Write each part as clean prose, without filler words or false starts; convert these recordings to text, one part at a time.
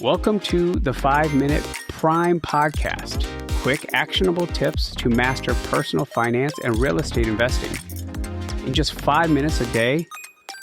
Welcome to the 5-Minute Prime Podcast. Quick, actionable tips to master personal finance and real estate investing. In just 5 minutes a day,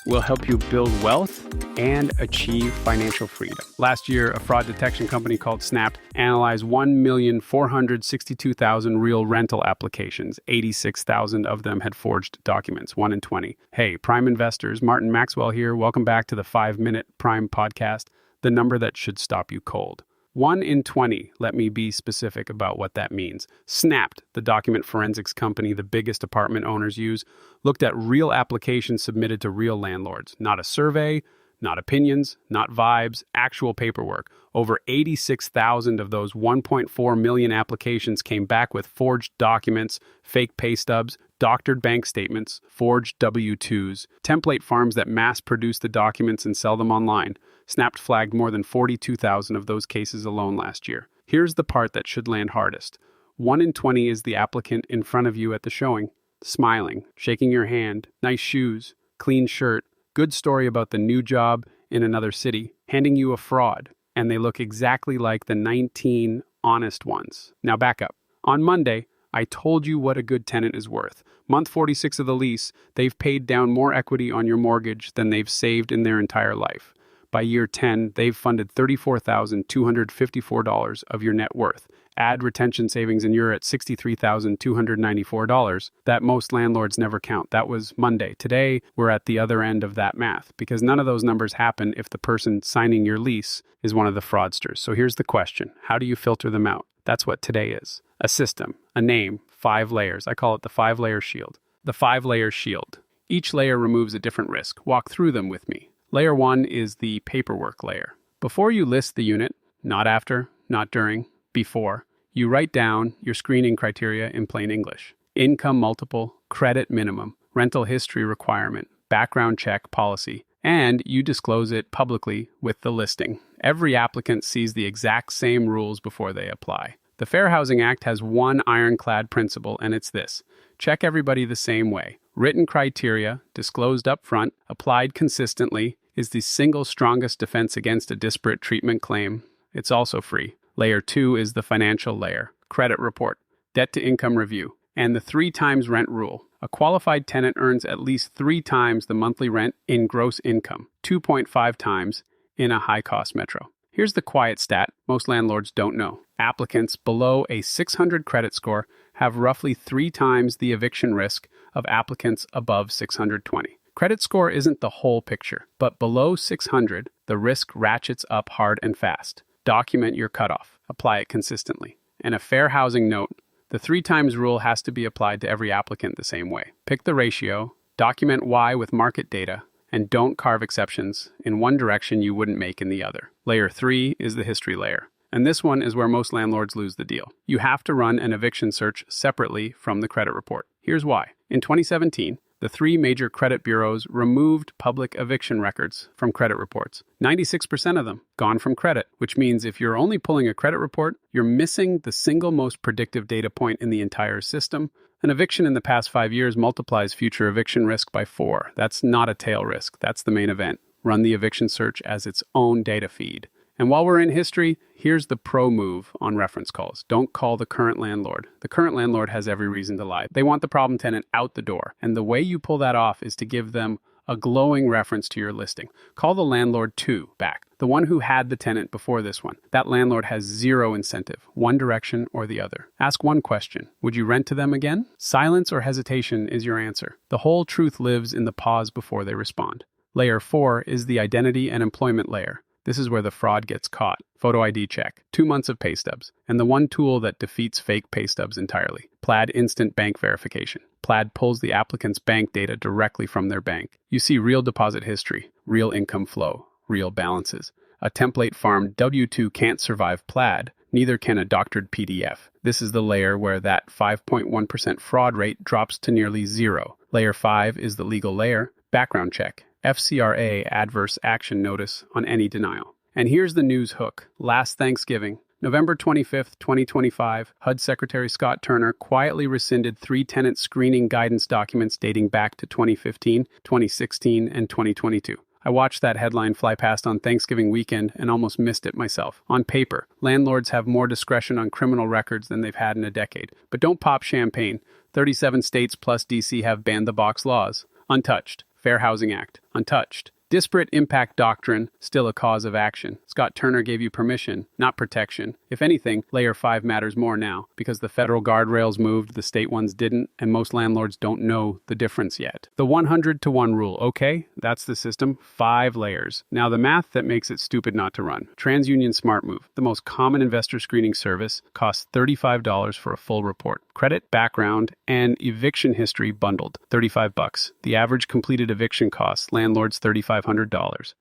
we'll help you build wealth and achieve financial freedom. Last year, a fraud detection company called Snappt analyzed 1,462,000 real rental applications. 86,000 of them had forged documents, 1 in 20. Hey, Prime investors, Martin Maxwell here. Welcome back to the 5-Minute Prime Podcast, the number that should stop you cold. 1 in 20, let me be specific about what that means. Snappt, the document forensics company the biggest apartment owners use, looked at real applications submitted to real landlords. Not a survey, not opinions, not vibes, actual paperwork. Over 86,000 of those 1.4 million applications came back with forged documents, fake pay stubs, doctored bank statements, forged W-2s, template farms that mass-produce the documents and sell them online. Snappt flagged more than 42,000 of those cases alone last year. Here's the part that should land hardest. 1 in 20 is the applicant in front of you at the showing, smiling, shaking your hand, nice shoes, clean shirt, good story about the new job in another city, handing you a fraud, and they look exactly like the 19 honest ones. Now back up. On Monday, I told you what a good tenant is worth. Month 46 of the lease, they've paid down more equity on your mortgage than they've saved in their entire life. By year 10, they've funded $34,254 of your net worth. Add retention savings and you're at $63,294. That most landlords never count. That was Monday. Today, we're at the other end of that math because none of those numbers happen if the person signing your lease is one of the fraudsters. So here's the question. How do you filter them out? That's what today is. A system, a name, 5 layers. I call it the 5-layer shield. The 5-layer shield. Each layer removes a different risk. Walk through them with me. Layer 1 is the paperwork layer. Before you list the unit, not after, not during, before, you write down your screening criteria in plain English. Income multiple, credit minimum, rental history requirement, background check policy, and you disclose it publicly with the listing. Every applicant sees the exact same rules before they apply. The Fair Housing Act has one ironclad principle, and it's this. Check everybody the same way. Written criteria, disclosed up front, applied consistently, is the single strongest defense against a disparate treatment claim. It's also free. Layer 2 is the financial layer, credit report, debt-to-income review, and the 3 times rent rule. A qualified tenant earns at least 3 times the monthly rent in gross income, 2.5 times in a high-cost metro. Here's the quiet stat most landlords don't know. Applicants below a 600 credit score have roughly 3 times the eviction risk of applicants above 620. Credit score isn't the whole picture, but below 600, the risk ratchets up hard and fast. Document your cutoff. Apply it consistently. And a fair housing note, the 3 times rule has to be applied to every applicant the same way. Pick the ratio, document why with market data, and don't carve exceptions in one direction you wouldn't make in the other. Layer 3 is the history layer. And this one is where most landlords lose the deal. You have to run an eviction search separately from the credit report. Here's why. In 2017, the 3 major credit bureaus removed public eviction records from credit reports. 96% of them gone from credit, which means if you're only pulling a credit report, you're missing the single most predictive data point in the entire system. An eviction in the past 5 years multiplies future eviction risk by 4. That's not a tail risk. That's the main event. Run the eviction search as its own data feed. And while we're in history, here's the pro move on reference calls. Don't call the current landlord. The current landlord has every reason to lie. They want the problem tenant out the door. And the way you pull that off is to give them a glowing reference to your listing. Call the landlord 2 back, the one who had the tenant before this one. That landlord has 0 incentive, one direction or the other. Ask one question. Would you rent to them again? Silence or hesitation is your answer. The whole truth lives in the pause before they respond. Layer 4 is the identity and employment layer. This is where the fraud gets caught. Photo ID check, 2 months of pay stubs, and the one tool that defeats fake pay stubs entirely. Plaid Instant Bank Verification. Plaid pulls the applicant's bank data directly from their bank. You see real deposit history, real income flow, real balances. A template farm W-2 can't survive Plaid, neither can a doctored PDF. This is the layer where that 5.1% fraud rate drops to nearly 0. Layer 5 is the legal layer, background check. FCRA adverse action notice on any denial. And here's the news hook. Last Thanksgiving, November 25th, 2025, HUD Secretary Scott Turner quietly rescinded 3 tenant screening guidance documents dating back to 2015, 2016, and 2022. I watched that headline fly past on Thanksgiving weekend and almost missed it myself. On paper, landlords have more discretion on criminal records than they've had in a decade. But don't pop champagne. 37 states plus DC have banned the box laws. Untouched. Fair Housing Act. Untouched. Disparate impact doctrine, still a cause of action. Scott Turner gave you permission, not protection. If anything, Layer 5 matters more now, because the federal guardrails moved, the state ones didn't, and most landlords don't know the difference yet. The 100-to-1 rule, okay, that's the system, 5 layers. Now the math that makes it stupid not to run. TransUnion SmartMove, the most common investor screening service, costs $35 for a full report. Credit, background, and eviction history bundled, $35. The average completed eviction costs landlords $3,500.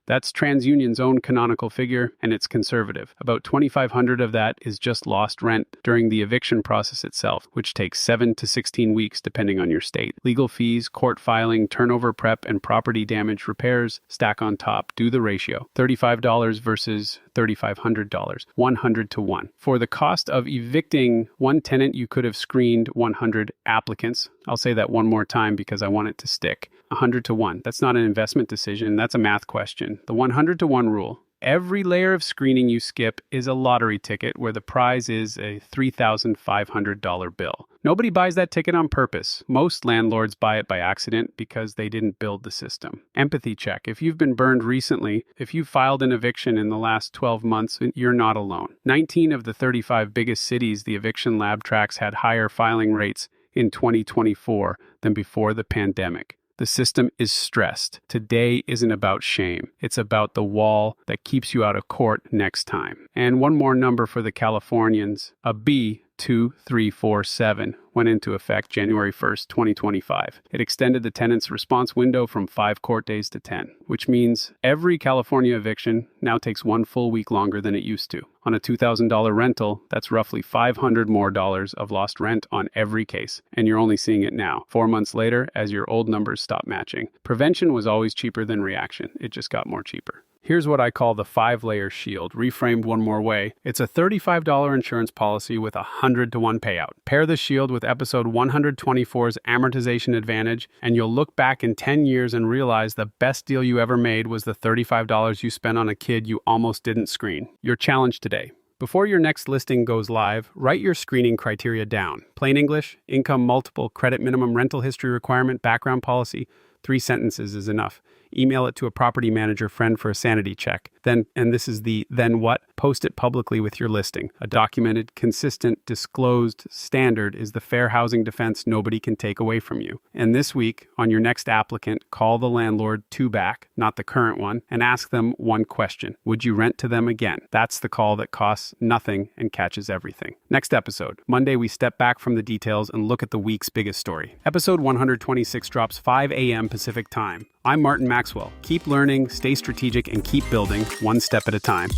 That's TransUnion's own canonical figure, and it's conservative. About $2,500 of that is just lost rent during the eviction process itself, which takes 7 to 16 weeks depending on your state. Legal fees, court filing, turnover prep, and property damage repairs stack on top. Do the ratio. $35 versus $3,500, 100-to-1. For the cost of evicting one tenant, you could have screened 100 applicants. I'll say that one more time because I want it to stick. 100-to-1. That's not an investment decision. That's a math question. The 100-to-1 rule. Every layer of screening you skip is a lottery ticket where the prize is a $3,500 bill. Nobody buys that ticket on purpose. Most landlords buy it by accident because they didn't build the system. Empathy check. If you've been burned recently, if you filed an eviction in the last 12 months, you're not alone. 19 of the 35 biggest cities the eviction lab tracks had higher filing rates in 2024 than before the pandemic. The system is stressed. Today isn't about shame. It's about the wall that keeps you out of court next time. And one more number for the Californians. A B2347 went into effect January 1st, 2025. It extended the tenant's response window from 5 court days to 10, which means every California eviction now takes 1 full week longer than it used to. On a $2,000 rental, that's roughly $500 more of lost rent on every case, and you're only seeing it now, 4 months later, as your old numbers stop matching. Prevention was always cheaper than reaction. It just got more cheaper. Here's what I call the 5-layer shield, reframed one more way. It's a $35 insurance policy with a 100-to-1 payout. Pair the shield with episode 124's amortization advantage, and you'll look back in 10 years and realize the best deal you ever made was the $35 you spent on a kid you almost didn't screen. Your challenge today. Before your next listing goes live, write your screening criteria down. Plain English, income multiple, credit minimum, rental history requirement, background policy. 3 sentences is enough. Email it to a property manager friend for a sanity check. Then, and this is the then what, post it publicly with your listing. A documented, consistent, disclosed standard is the fair housing defense nobody can take away from you. And this week, on your next applicant, call the landlord 2 back, not the current one, and ask them one question. Would you rent to them again? That's the call that costs nothing and catches everything. Next episode. Monday, we step back from the details and look at the week's biggest story. Episode 126 drops 5 a.m. Pacific time. I'm Martin Maxwell. Keep learning, stay strategic, and keep building one step at a time.